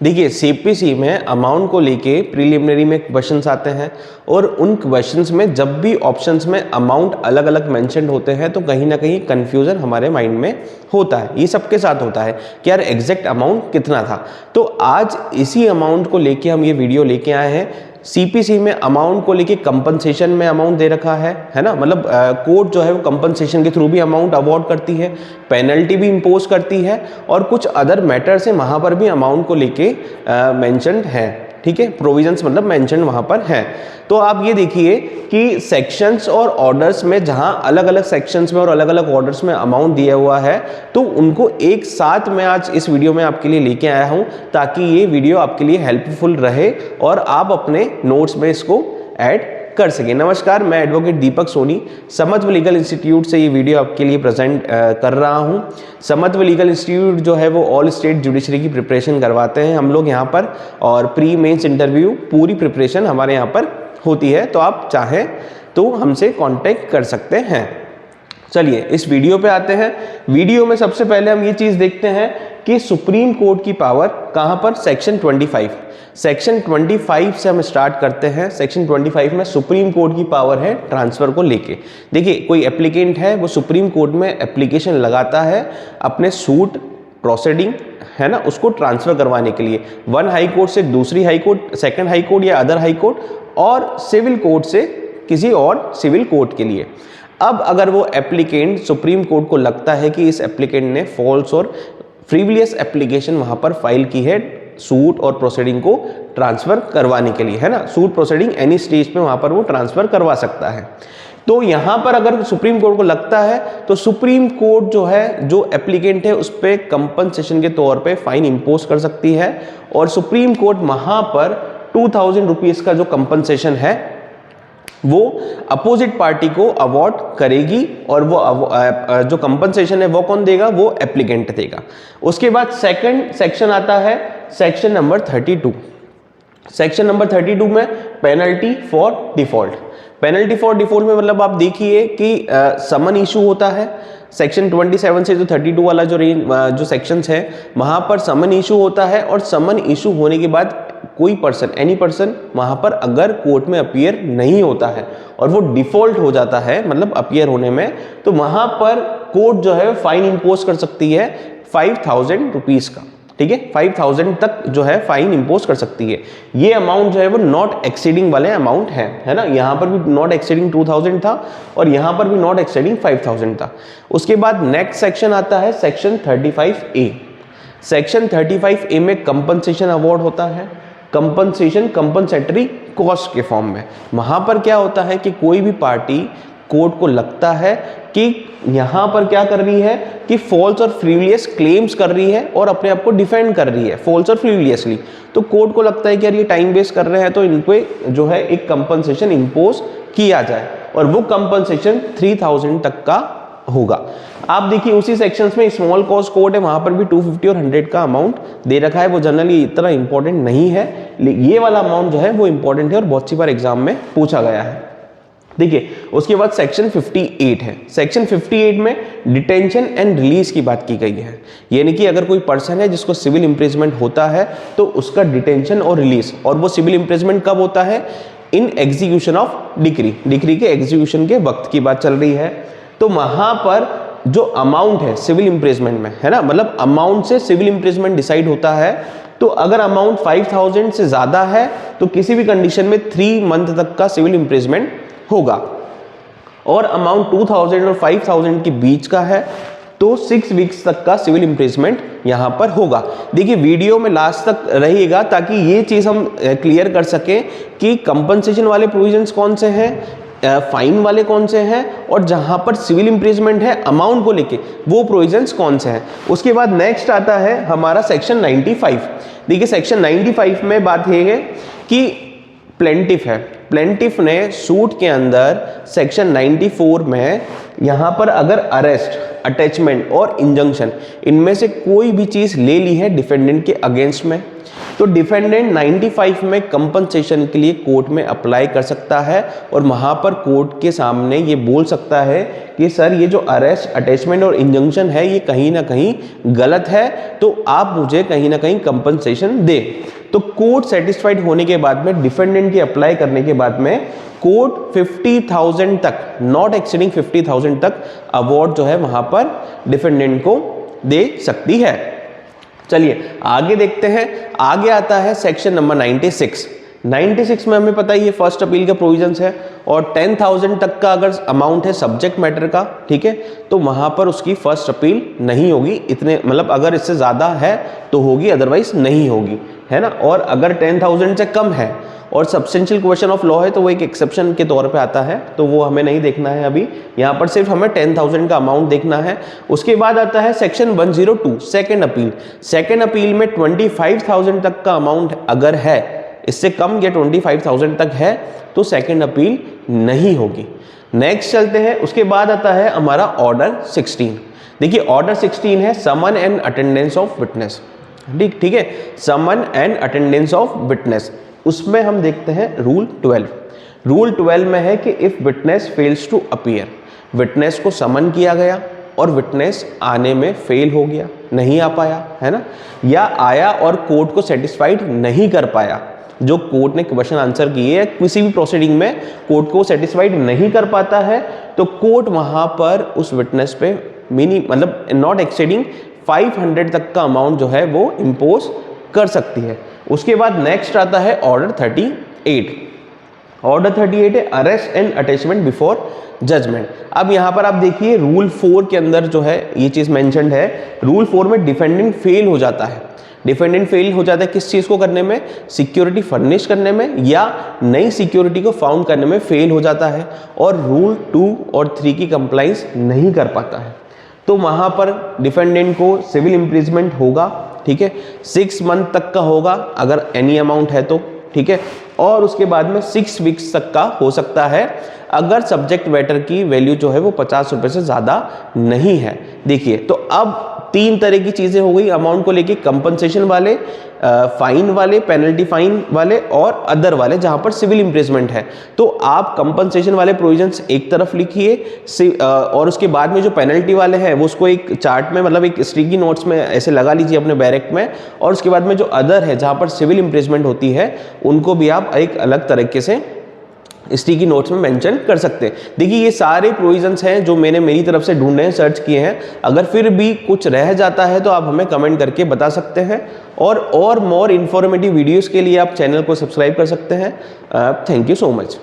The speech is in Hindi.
देखिए सीपीसी में अमाउंट को लेके प्रीलिमिनरी में क्वेश्चंस आते हैं और उन क्वेश्चंस में जब भी ऑप्शंस में अमाउंट अलग अलग मेंशन होते हैं तो कहीं ना कहीं कंफ्यूजन हमारे माइंड में होता है। ये सबके साथ होता है कि यार एग्जैक्ट अमाउंट कितना था। तो आज इसी अमाउंट को लेके हम ये वीडियो लेके आए हैं। सीपीसी में अमाउंट को लेके कंपनसेशन में अमाउंट दे रखा है ना, मतलब कोर्ट जो है वो कंपनसेशन के थ्रू भी अमाउंट अवॉर्ड करती है, पेनल्टी भी इम्पोज करती है और कुछ अदर मैटर्स हैं वहाँ पर भी अमाउंट को लेके मेंशन्ड है। ठीक है, प्रोविजंस मतलब मेंशन वहाँ पर है। तो आप ये देखिए कि सेक्शंस और ऑर्डर्स में जहाँ अलग अलग सेक्शंस में और अलग अलग ऑर्डर्स में अमाउंट दिया हुआ है तो उनको एक साथ मैं आज इस वीडियो में आपके लिए लेके आया हूँ ताकि ये वीडियो आपके लिए हेल्पफुल रहे और आप अपने नोट्स में इसको ऐड कर सके। नमस्कार, मैं एडवोकेट दीपक सोनी समत्व लीगल इंस्टीट्यूट से ये वीडियो आपके लिए प्रेजेंट कर रहा हूँ। समत्व लीगल इंस्टीट्यूट जो है वो ऑल स्टेट जुडिशरी की प्रिपरेशन करवाते हैं हम लोग यहाँ पर और प्री मेंस इंटरव्यू पूरी प्रिपरेशन हमारे यहाँ पर होती है। तो आप चाहें तो हमसे कांटेक्ट कर सकते हैं। चलिए इस वीडियो पे आते हैं। वीडियो में सबसे पहले हम ये चीज़ देखते हैं कि सुप्रीम कोर्ट की पावर कहाँ पर, सेक्शन 25। सेक्शन 25 से हम स्टार्ट करते हैं। सेक्शन 25 में सुप्रीम कोर्ट की पावर है ट्रांसफ़र को लेके। देखिए कोई एप्लीकेंट है वो सुप्रीम कोर्ट में एप्लीकेशन लगाता है अपने सूट प्रोसीडिंग है ना उसको ट्रांसफ़र करवाने के लिए, वन हाई कोर्ट से दूसरी high court, second high court या अदर हाई कोर्ट और सिविल कोर्ट से किसी और सिविल कोर्ट के लिए। अब अगर वो एप्लीकेंट सुप्रीम कोर्ट को लगता है कि इस एप्लीकेंट ने फॉल्स और फ्रीविलियस एप्लीकेशन वहाँ पर फाइल की है सूट और प्रोसीडिंग को ट्रांसफ़र करवाने के लिए, है ना, सूट प्रोसीडिंग एनी स्टेज पे वहाँ पर वो ट्रांसफ़र करवा सकता है। तो यहाँ पर अगर सुप्रीम कोर्ट को लगता है तो सुप्रीम कोर्ट जो है जो एप्लीकेंट है उस पर कंपनसेशन के तौर पे फाइन इम्पोज कर सकती है और सुप्रीम कोर्ट वहाँ पर 2000 रुपीज़ का जो कंपनसेशन है वो अपोजिट पार्टी को अवॉर्ड करेगी और वो जो कंपनसेशन है वो कौन देगा, वो एप्लीकेंट देगा। उसके बाद सेकंड सेक्शन आता है सेक्शन नंबर 32। सेक्शन नंबर 32 में penalty for default. Penalty for default में मतलब आप देखिए कि समन इशू होता है। सेक्शन 27 से जो 32 वाला जो सेक्शंस है वहाँ पर समन इशू होता है और समन इशू होने के बाद कोई पर्सन एनी पर्सन वहाँ पर अगर कोर्ट में अपीयर नहीं होता है और वो डिफॉल्ट हो जाता है मतलब अपीयर होने में, तो वहाँ पर कोर्ट जो है फाइन इम्पोज कर सकती है 5000 रुपीज़ का। ठीक है, 5000 तक जो है फाइन इम्पोज कर सकती है। ये अमाउंट जो है वो नॉट एक्सीडिंग वाले अमाउंट है ना। यहाँ पर भी नॉट एक्सीडिंग 2000 था और यहाँ पर भी नॉट एक्सीडिंग 5000 था। उसके बाद नेक्स्ट सेक्शन आता है सेक्शन 35A। सेक्शन 35A में कंपनसेशन अवार्ड होता है। कंपनसेशन कंपनसेटरी कॉस्ट के फॉर्म में। वहाँ पर क्या होता है कि कोई भी पार्टी कोर्ट को लगता है कि यहाँ पर क्या कर रही है कि फॉल्स और फ्रीविलियस क्लेम्स कर रही है और अपने आप को डिफेंड कर रही है फॉल्स और फ्रीविलियसली, तो कोर्ट को लगता है कि यार ये टाइम वेस्ट कर रहे हैं तो इन पे जो है एक कंपनसेशन इम्पोज किया जाए और वो कंपनसेशन 3000 तक का होगा। आप देखिए उसी सेक्शंस में स्मॉल कॉज कोर्ट है वहां पर भी 250 और 100 का अमाउंट दे रखा है। वो जनरली इतना इंपॉर्टेंट नहीं है, ये वाला अमाउंट जो है वो इंपॉर्टेंट है और बहुत सी बार एग्जाम में पूछा गया है। देखिए उसके बाद सेक्शन 58 है। सेक्शन 58 में डिटेंशन एंड रिलीज की बात की गई है, यानी कि अगर कोई पर्सन है जिसको सिविल इम्प्रिजमेंट होता है तो उसका डिटेंशन और रिलीज, और वो सिविल इम्प्रिजमेंट कब होता है, इन एग्जीक्यूशन ऑफ डिक्री के एग्जीक्यूशन के वक्त की बात चल रही है। तो वहां पर जो अमाउंट है सिविल इम्प्रिजमेंट में, है ना, मतलब अमाउंट से सिविल इम्प्रिजमेंट डिसाइड होता है। तो अगर अमाउंट 5000 से ज्यादा है तो किसी भी कंडीशन में 3 मंथ तक का सिविल इम्प्रिजमेंट होगा और अमाउंट 2000 और 5000 के बीच का है तो 6 वीक्स तक का सिविल इम्प्रिजमेंट यहां पर होगा। देखिए वीडियो में लास्ट तक रहिएगा ताकि ये चीज हम क्लियर कर सकें कि कंपनसेशन वाले प्रोविजंस कौन से हैं, फाइन वाले कौन से हैं और जहां पर सिविल इम्प्रिजमेंट है अमाउंट को लेके वो प्रोविजंस कौन से हैं। उसके बाद नेक्स्ट आता है हमारा सेक्शन 95। देखिए सेक्शन 95 में बात ये है कि प्लेंटिफ है, प्लेंटिफ ने सूट के अंदर सेक्शन 94 में यहाँ पर अगर अरेस्ट, अटैचमेंट और इंजंक्शन इनमें से कोई भी चीज़ ले ली है डिफेंडेंट के अगेंस्ट में, तो डिफेंडेंट 95 में कंपनसेशन के लिए कोर्ट में अप्लाई कर सकता है और वहाँ पर कोर्ट के सामने ये बोल सकता है कि सर ये जो अरेस्ट, अटैचमेंट और इंजंक्शन है ये कहीं ना कहीं गलत है, तो आप मुझे कहीं ना कहीं कंपनसेशन दे। तो कोर्ट सेटिस्फाइड होने के बाद में, डिफेंडेंट के अप्लाई करने के बाद में कोर्ट 50,000 तक, नॉट एक्सीडिंग 50,000 तक अवार्ड जो है वहाँ पर डिफेंडेंट को दे सकती है। चलिए आगे देखते हैं। आगे आता है सेक्शन नंबर 96 में हमें पता ही है फर्स्ट अपील का प्रोविजंस है और 10,000 तक का अगर अमाउंट है सब्जेक्ट मैटर का, ठीक है, तो वहां पर उसकी फर्स्ट अपील नहीं होगी। इतने मतलब अगर इससे ज्यादा है तो होगी, अदरवाइज नहीं होगी, है ना। और अगर 10,000 से कम है और सब्सटेंशियल क्वेश्चन ऑफ लॉ है तो वो एक एक्सेप्शन के तौर पे आता है, तो वो हमें नहीं देखना है अभी। यहाँ पर सिर्फ हमें 10,000 का अमाउंट देखना है। उसके बाद आता है section 102 second appeal. Second appeal में 25,000 तक का अमाउंट अगर है, इससे कम या 25,000 तक है तो सेकेंड अपील नहीं होगी। नेक्स्ट चलते हैं। उसके बाद आता है हमारा ऑर्डर 16। देखिए ऑर्डर 16 है someone and attendance of witness, ठीक है, someone and attendance of witness. उसमें हम देखते हैं रूल 12। रूल 12 में है कि if witness fails to appear, witness को समन किया गया और विटनेस आने में फेल हो गया, नहीं आ पाया, है ना, या आया और कोर्ट को सेटिस्फाइड नहीं कर पाया, जो कोर्ट ने क्वेश्चन आंसर किए है किसी भी प्रोसीडिंग में कोर्ट को सेटिस्फाइड नहीं कर पाता है, तो कोर्ट वहां पर उस विटनेस पे मतलब नॉट एक्सीडिंग 500 तक का अमाउंट जो है वो इम्पोज कर सकती है। उसके बाद नेक्स्ट आता है ऑर्डर 38। ऑर्डर 38 है arrest and attachment before judgment. अब यहाँ पर आप देखिए रूल 4 के अंदर जो है ये चीज मेंशन्ड है। रूल 4 में डिफेंडेंट फेल हो जाता है। डिफेंडेंट फेल हो जाता है किस चीज को करने में, सिक्योरिटी फर्निश करने में या नई सिक्योरिटी को फाउंड करने में फेल हो जाता है और रूल 2 और 3 की कंप्लाइंस नहीं कर पाता है, तो वहां पर डिफेंडेंट को सिविल इम्प्रिजमेंट होगा, ठीक है, 6 मंथ तक का होगा अगर एनी अमाउंट है तो, ठीक है, और उसके बाद में 6 वीक्स तक का हो सकता है अगर सब्जेक्ट मैटर की वैल्यू जो है वो 50 रुपए से ज्यादा नहीं है। देखिए तो अब 3 तरह की चीजें हो गई अमाउंट को लेके, कंपनसेशन वाले, फाइन वाले, पेनल्टी फाइन वाले और अदर वाले जहां पर सिविल इम्प्रिजमेंट है। तो आप कंपनसेशन वाले प्रोविजंस एक तरफ लिखिए और उसके बाद में जो पेनल्टी वाले हैं वो उसको एक चार्ट में, मतलब एक स्टिकी नोट्स में ऐसे लगा लीजिए अपने बैरेक में, और उसके बाद में जो अदर है जहां पर सिविल इम्प्रिजमेंट होती है उनको भी आप एक अलग तरीके से स्टिकी नोट्स में मेंशन कर सकते हैं। देखिए ये सारे प्रोविजंस हैं जो मैंने मेरी तरफ से ढूंढे हैं, सर्च किए हैं। अगर फिर भी कुछ रह जाता है तो आप हमें कमेंट करके बता सकते हैं और मोर इन्फॉर्मेटिव वीडियोस के लिए आप चैनल को सब्सक्राइब कर सकते हैं। Thank you so much.